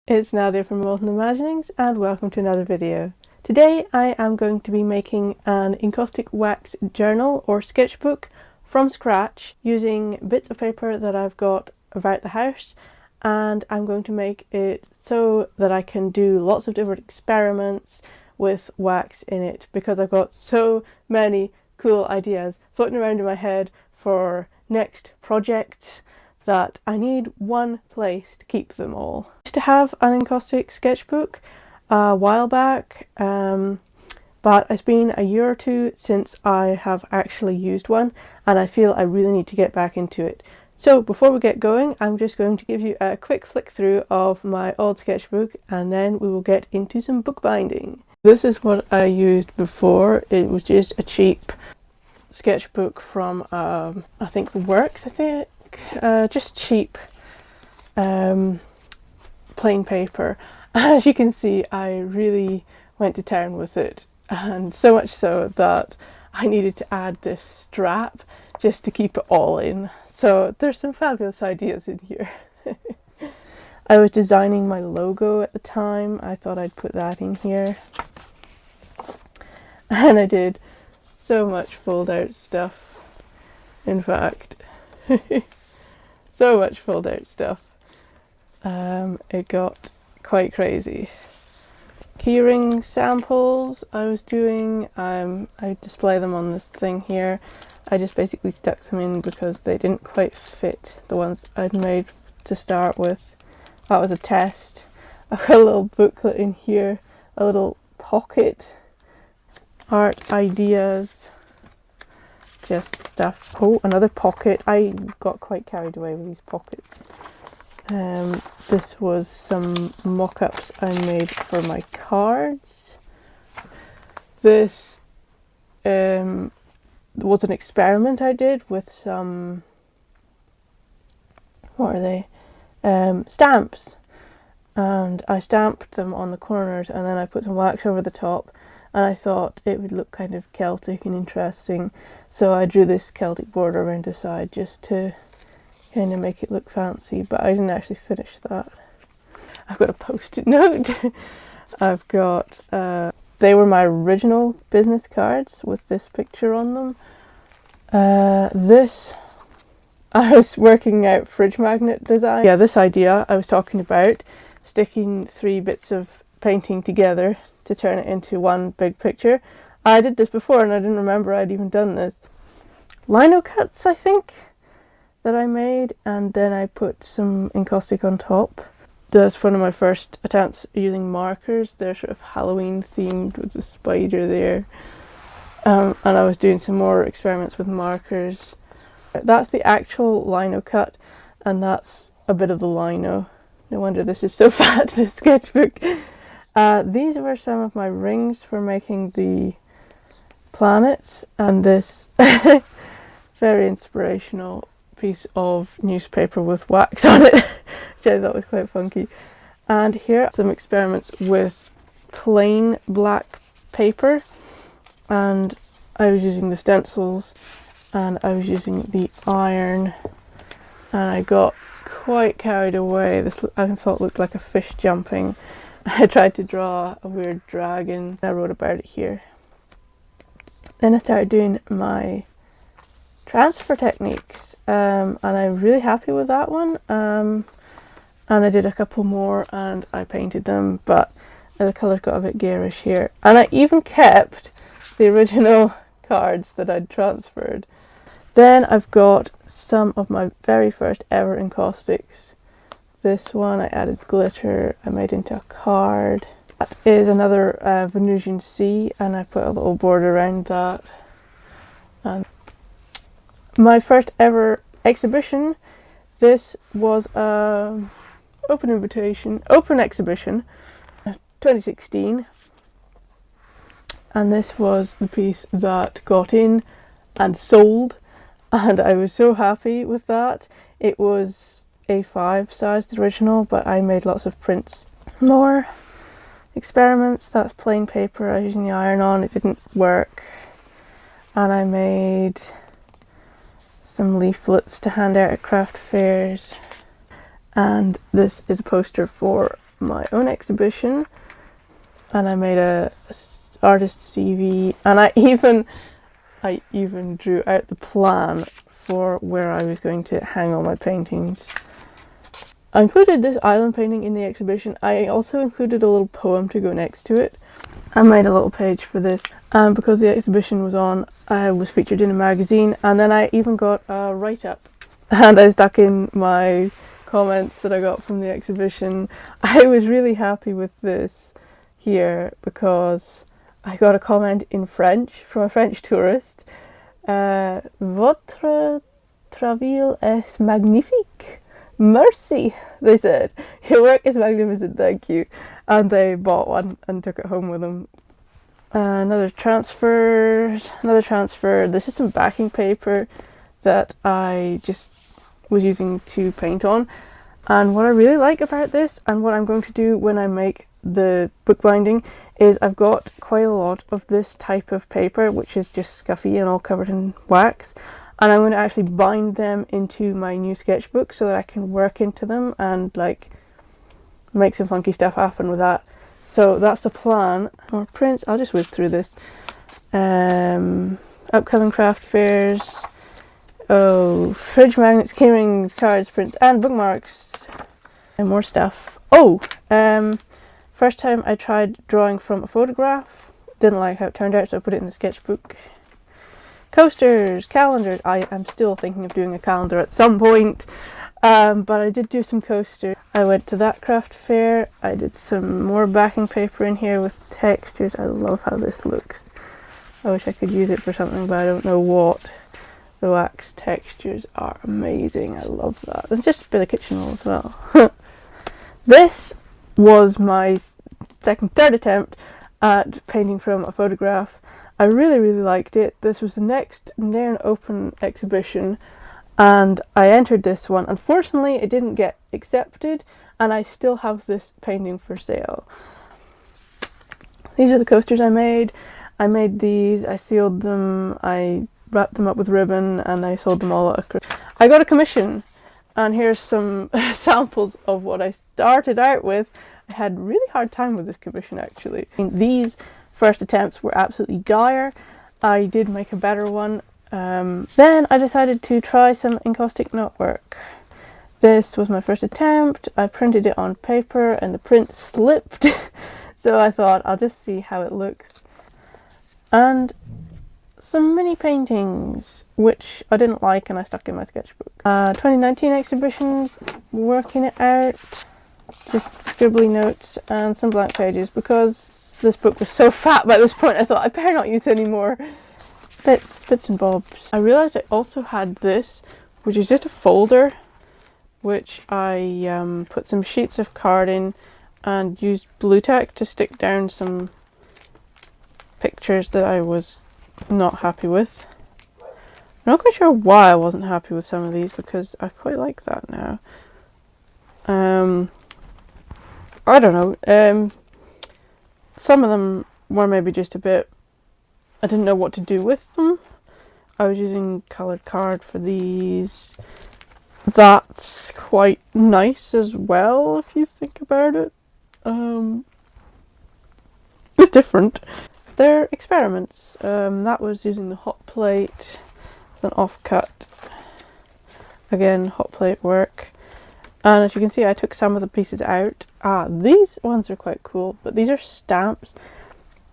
It's Nadia from Molten Imaginings and welcome to another video. Today I am going to be making an encaustic wax journal or sketchbook from scratch using bits of paper that I've got about the house, and I'm going to make it so that I can do lots of different experiments with wax in it because I've got so many cool ideas floating around in my head for next projects that I need one place to keep them all. I used to have an encaustic sketchbook a while back, but it's been a year or two since I have actually used one, and I feel I really need to get back into it. So before we get going, I'm just going to give you a quick flick through of my old sketchbook, and then we will get into some bookbinding. This is what I used before. It was just a cheap sketchbook from I think The Works, just cheap plain paper. As you can see, I really went to town with it, and so much so that I needed to add this strap just to keep it all in. So there's some fabulous ideas in here. I was designing my logo at the time. I thought I'd put that in here, and I did so much fold out stuff. In fact, so much fold out stuff. It got quite crazy. Keyring samples I was doing, I display them on this thing here. I just basically stuck them in because they didn't quite fit the ones I'd made to start with. That was a test. I've got a little booklet in here, a little pocket, art ideas, just stuff. Oh, another pocket. I got quite carried away with these pockets. This was some mock-ups I made for my cards. This was an experiment I did with some, what are they? Stamps. And I stamped them on the corners and then I put some wax over the top, and I thought it would look kind of Celtic and interesting. So I drew this Celtic border around the side just to kind of make it look fancy, but I didn't actually finish that. I've got a post-it note. I've got, they were my original business cards with this picture on them. This, I was working out fridge magnet design. Yeah, this idea I was talking about, sticking 3 bits of painting together to turn it into one big picture. I did this before and I didn't remember I'd even done this. Lino cuts, I think, that I made, and then I put some encaustic on top. That's one of my first attempts using markers. They're sort of Halloween themed with the spider there. And I was doing some more experiments with markers. That's the actual lino cut, and that's a bit of the lino. No wonder this is so fat, this sketchbook. These were some of my rings for making the planets, and this very inspirational piece of newspaper with wax on it, which I thought was quite funky. And here are some experiments with plain black paper, and I was using the stencils and I was using the iron, and I got quite carried away. This I thought looked like a fish jumping. I tried to draw a weird dragon. I wrote about it here. Then I started doing my transfer techniques, and I'm really happy with that one. And I did a couple more and I painted them, but the colours got a bit garish here. And I even kept the original cards that I'd transferred. Then I've got some of my very first ever encaustics. This one I added glitter, I made into a card. That is another Venusian sea, and I put a little border around that. And my first ever exhibition, this was an open exhibition, 2016, and this was the piece that got in and sold, and I was so happy with that. It was A5 size, the original, but I made lots of prints. More experiments. That's plain paper I was using the iron on. It didn't work, and I made some leaflets to hand out at craft fairs. And this is a poster for my own exhibition, and I made a artist CV, and I even drew out the plan for where I was going to hang all my paintings. I included this island painting in the exhibition. I also included a little poem to go next to it. I made a little page for this, and because the exhibition was on, I was featured in a magazine, and then I even got a write-up, and I stuck in my comments that I got from the exhibition. I was really happy with this here because I got a comment in French from a French tourist. Votre travail est magnifique. Merci, they said. Your work is magnificent, thank you. And they bought one and took it home with them. Another transfer. This is some backing paper that I just was using to paint on. And what I really like about this, and what I'm going to do when I make the bookbinding, is I've got quite a lot of this type of paper, which is just scuffy and all covered in wax. And I'm going to actually bind them into my new sketchbook so that I can work into them and like make some funky stuff happen with that. So that's the plan. More prints. I'll just whiz through this. Upcoming craft fairs. Oh, fridge magnets, key rings, cards, prints, and bookmarks. And more stuff. Oh, first time I tried drawing from a photograph. Didn't like how it turned out, so I put it in the sketchbook. Coasters, calendars. I am still thinking of doing a calendar at some point, but I did do some coasters. I went to that craft fair. I did some more backing paper in here with textures. I love how this looks. I wish I could use it for something, but I don't know what. The wax textures are amazing. I love that. It's just a bit of kitchen roll as well. This was my third attempt at painting from a photograph. I really liked it. This was the next Nairn Open exhibition, and I entered this one. Unfortunately, it didn't get accepted, and I still have this painting for sale. These are the coasters I made. I made these, I sealed them, I wrapped them up with ribbon, and I sold them all at I got a commission, and here's some samples of what I started out with. I had a really hard time with this commission, actually. These first attempts were absolutely dire. I did make a better one. Then I decided to try some encaustic knotwork. This was my first attempt. I printed it on paper and the print slipped. So I thought I'll just see how it looks. And some mini paintings, which I didn't like and I stuck in my sketchbook. 2019 exhibition, working it out. Just scribbly notes and some blank pages because this book was so fat by this point. I thought I better not use any more bits and bobs. I realised I also had this, which is just a folder, which I put some sheets of card in and used blue tack to stick down some pictures that I was not happy with. I'm not quite sure why I wasn't happy with some of these because I quite like that now. I don't know. Some of them were maybe just a bit, I didn't know what to do with them. I was using coloured card for these. That's quite nice as well if you think about it. It's different. They're experiments. That was using the hot plate with an offcut. Again, hot plate work. And as you can see, I took some of the pieces out. These ones are quite cool, but these are stamps.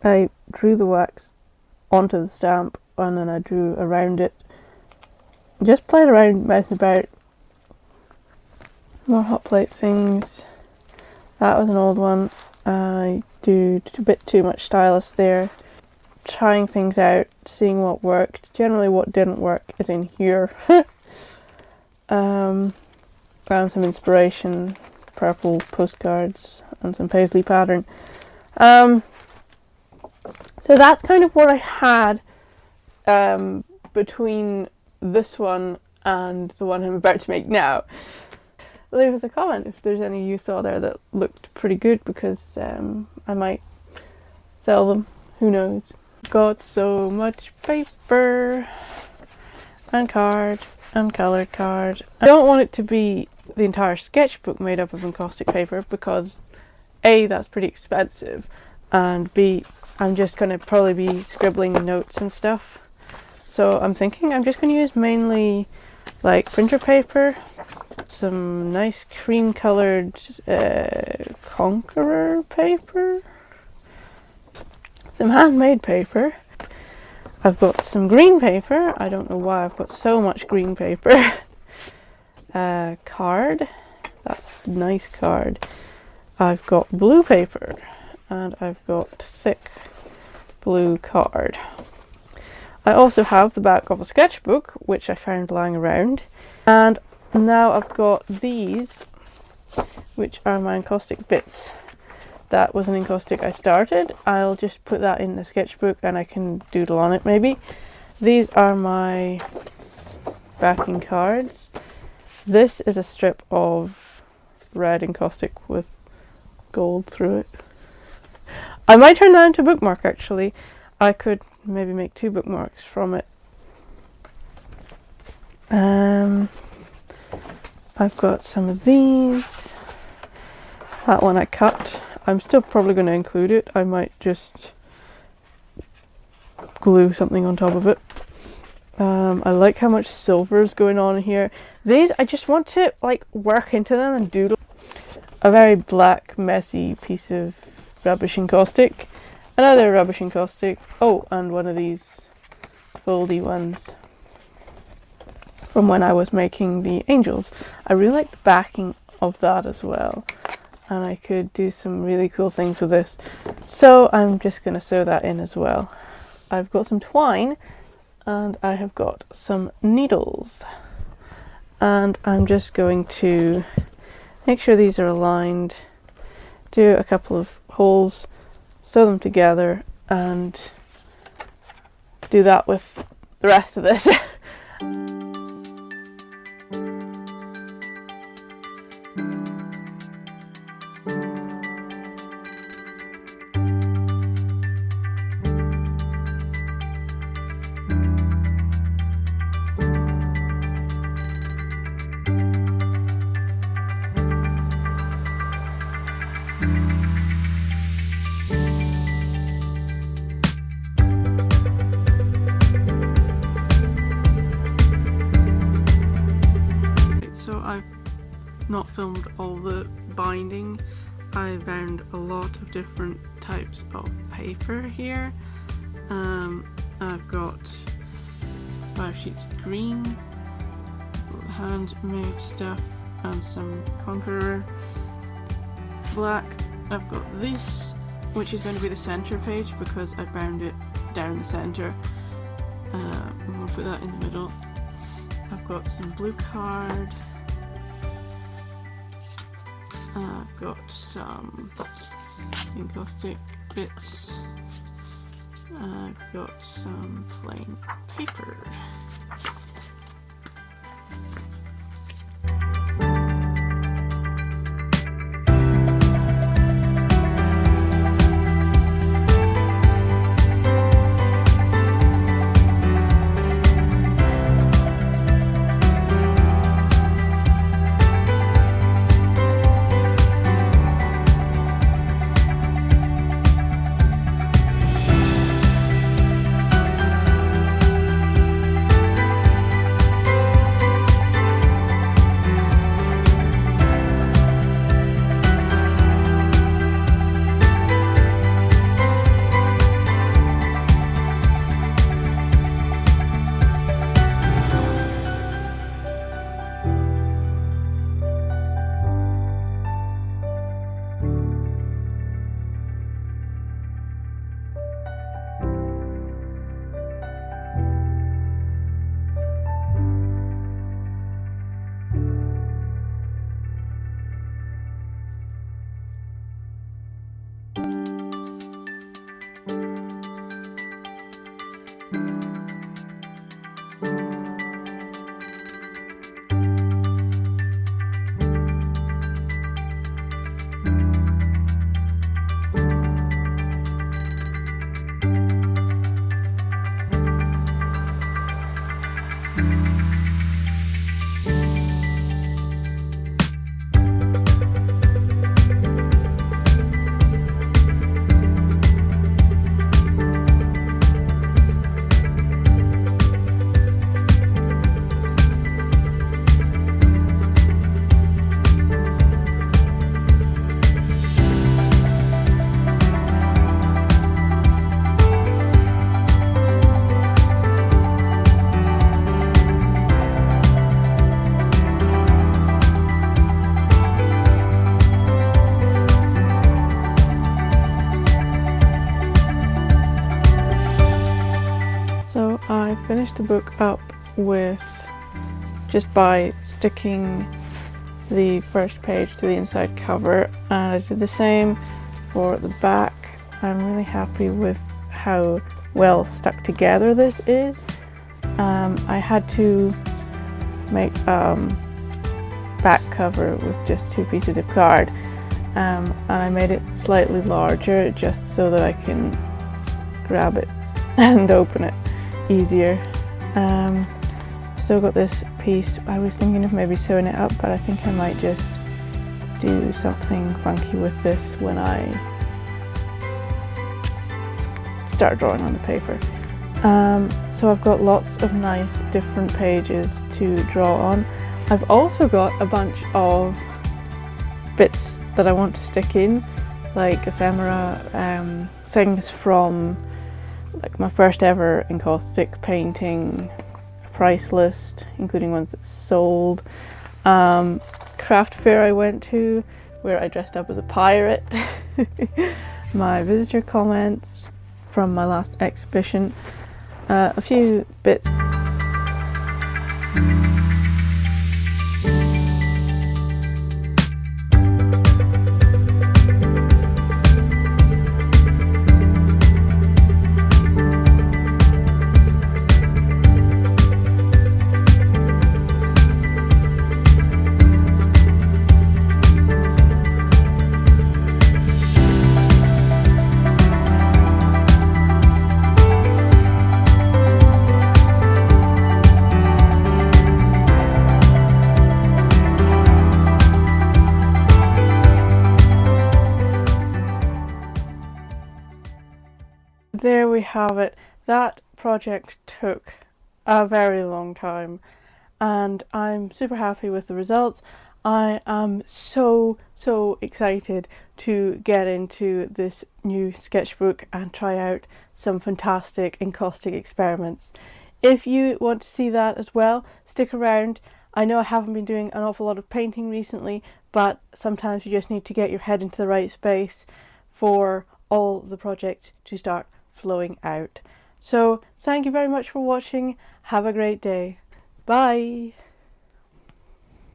I drew the wax onto the stamp and then I drew around it. Just played around, messing about. More hot plate things. That was an old one. I did a bit too much stylus there. Trying things out, seeing what worked. Generally what didn't work is in here. Found some inspiration, purple postcards and some paisley pattern. So that's kind of what I had between this one and the one I'm about to make now. Leave us a comment if there's any you saw there that looked pretty good, because I might sell them, who knows. Got so much paper and card and coloured card. I don't want it to be the entire sketchbook made up of encaustic paper because A, that's pretty expensive, and B, I'm just going to probably be scribbling notes and stuff. So I'm thinking I'm just going to use mainly like printer paper, some nice cream coloured Conqueror paper, some handmade paper. I've got some green paper. I don't know why I've got so much green paper. Card. That's nice card. I've got blue paper and I've got thick blue card. I also have the back of a sketchbook, which I found lying around. And now I've got these, which are my encaustic bits. That was an encaustic I started. I'll just put that in the sketchbook and I can doodle on it maybe. These are my backing cards. This is a strip of red encaustic with gold through it. I might turn that into a bookmark actually. I could maybe make 2 bookmarks from it. I've got some of these. That one I cut. I'm still probably going to include it. I might just glue something on top of it. I like how much silver is going on here. These, I just want to like work into them and doodle. A very black, messy piece of rubbish encaustic. Another rubbish encaustic. Oh, and one of these foldy ones from when I was making the angels. I really like the backing of that as well. And I could do some really cool things with this. So I'm just going to sew that in as well. I've got some twine and I have got some needles. And I'm just going to make sure these are aligned, do a couple of holes, sew them together, and do that with the rest of this. Not filmed all the binding. I found a lot of different types of paper here. I've got 5 sheets of green, handmade stuff, and some Conqueror black. I've got this, which is going to be the center page because I bound it down the center. I'm going to put that in the middle. I've got some blue card. I've got some encaustic bits. I've got some plain paper. finished the book up with just by sticking the first page to the inside cover, and I did the same for the back. I'm really happy with how well stuck together this is. I had to make back cover with just 2 pieces of card, and I made it slightly larger just so that I can grab it and open it easier. Still got this piece. I was thinking of maybe sewing it up, but I think I might just do something funky with this when I start drawing on the paper. So I've got lots of nice different pages to draw on. I've also got a bunch of bits that I want to stick in, like ephemera, things from like my first ever encaustic painting, price list, including ones that sold, craft fair I went to where I dressed up as a pirate, my visitor comments from my last exhibition, a few bits. There we have it. That project took a very long time and I'm super happy with the results. I am so excited to get into this new sketchbook and try out some fantastic encaustic experiments. If you want to see that as well, stick around. I know I haven't been doing an awful lot of painting recently, but sometimes you just need to get your head into the right space for all the projects to start flowing out. So thank you very much for watching. Have a great day. Bye.